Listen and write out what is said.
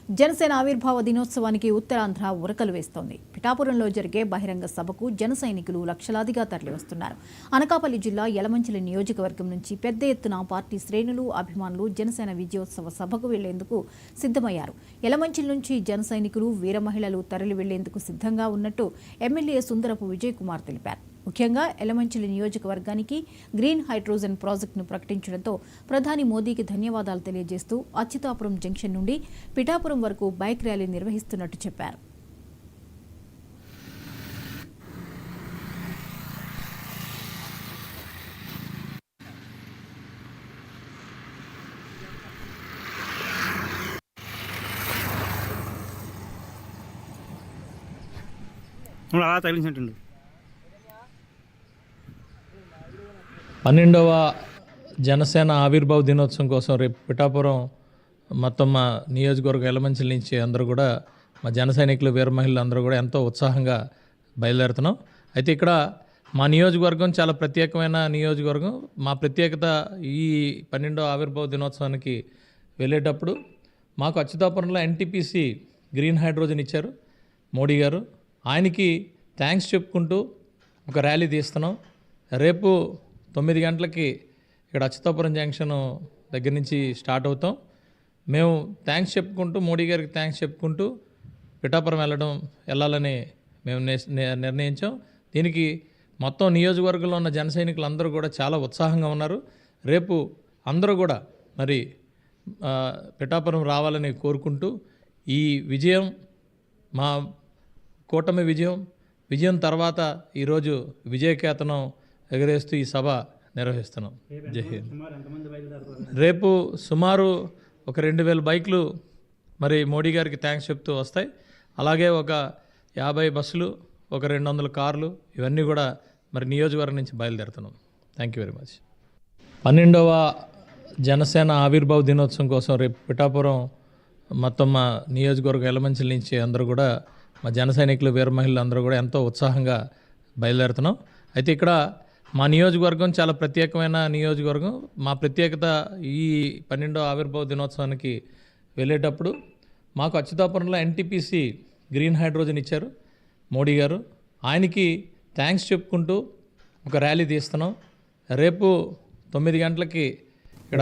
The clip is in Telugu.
జనసేన ఆవిర్భావ దినోత్సవానికి ఉత్తరాంధ్ర ఉరకలు వేస్తోంది. పిఠాపురంలో జరిగే బహిరంగ సభకు జన సైనికులు లక్షలాదిగా తరలివస్తున్నారు. అనకాపల్లి జిల్లా యలమంచిలి నియోజకవర్గం నుంచి పెద్ద ఎత్తున పార్టీ శ్రేణులు, అభిమానులు జనసేన విజయోత్సవ సభకు వెళ్లేందుకు సిద్ధమయ్యారు. యలమంచిలి నుంచి జన సైనికులు, వీర మహిళలు తరలి వెళ్లేందుకు సిద్ధంగా ఉన్నట్టు ఎమ్మెల్యే సుందరపు విజయ్ కుమార్ తెలిపారు. ముఖ్యంగా యలమంచిలి నియోజకవర్గానికి గ్రీన్ హైడ్రోజన్ ప్రాజెక్టును ప్రకటించడంతో ప్రధాని మోదీకి ధన్యవాదాలు తెలియజేస్తూ అచ్యుతాపురం జంక్షన్ నుండి పిఠాపురం వరకు బైక్ ర్యాలీ నిర్వహిస్తున్నట్టు చెప్పారు. అలా తగిలించినట్టుండు. 12వ జనసేన ఆవిర్భావ దినోత్సవం కోసం రేపు పిఠాపురం మొత్తం మా నియోజకవర్గ యలమంచిలి నుంచి అందరూ కూడా మా జన సైనికులు, వీర మహిళలు అందరూ కూడా ఎంతో ఉత్సాహంగా బయలుదేరుతున్నాం. అయితే ఇక్కడ మా నియోజకవర్గం చాలా ప్రత్యేకమైన నియోజకవర్గం. మా ప్రత్యేకత ఈ 12వ ఆవిర్భావ దినోత్సవానికి వెళ్ళేటప్పుడు మాకు అచ్యుతాపురంలో ఎన్టీపీసీ గ్రీన్ హైడ్రోజన్ ఇచ్చారు మోడీ గారు. ఆయనకి థ్యాంక్స్ చెప్పుకుంటూ ఒక ర్యాలీ తీస్తున్నాం. రేపు 9 గంటలకి ఇక్కడ అచ్యుతాపురం జంక్షన్ దగ్గర నుంచి స్టార్ట్ అవుతాం. మేము థ్యాంక్స్ చెప్పుకుంటూ, మోడీ గారికి థ్యాంక్స్ చెప్పుకుంటూ పిఠాపురం వెళ్ళాలని మేము నిర్ణయించాం. దీనికి మొత్తం నియోజకవర్గంలో ఉన్న జన సైనికులు అందరూ కూడా చాలా ఉత్సాహంగా ఉన్నారు. రేపు అందరూ కూడా మరి పిఠాపురం రావాలని కోరుకుంటూ ఈ విజయం మా కూటమి విజయం తర్వాత ఈరోజు విజయకేతనం ఎగరేస్తూ ఈ సభ నిర్వహిస్తున్నాం. జై హింద్. రేపు సుమారు ఒక 2000 బైకులు మరి మోడీ గారికి థ్యాంక్స్ చెప్తూ వస్తాయి. అలాగే ఒక 50 బస్సులు, ఒక 200 కార్లు, ఇవన్నీ కూడా మరి నియోజకవర్గం నుంచి బయలుదేరుతున్నాం. Thank you very much. 12వ జనసేన ఆవిర్భావ దినోత్సవం కోసం రేపు పిఠాపురం మొత్తం మా నియోజకవర్గ యలమంచిలి నుంచి అందరూ కూడా మా జన సైనికులు, వీర మహిళలు అందరూ కూడా ఎంతో ఉత్సాహంగా బయలుదేరుతున్నాం. అయితే ఇక్కడ మా నియోజకవర్గం చాలా ప్రత్యేకమైన నియోజకవర్గం. మా ప్రత్యేకత ఈ 12వ ఆవిర్భావ దినోత్సవానికి వెళ్ళేటప్పుడు మాకు అచ్యుతాపురంలో ఎన్టీపీసీ గ్రీన్ హైడ్రోజన్ ఇచ్చారు మోడీ గారు. ఆయనకి థ్యాంక్స్ చెప్పుకుంటూ ఒక ర్యాలీ తీస్తున్నాం. రేపు 9 గంటలకి ఇక్కడ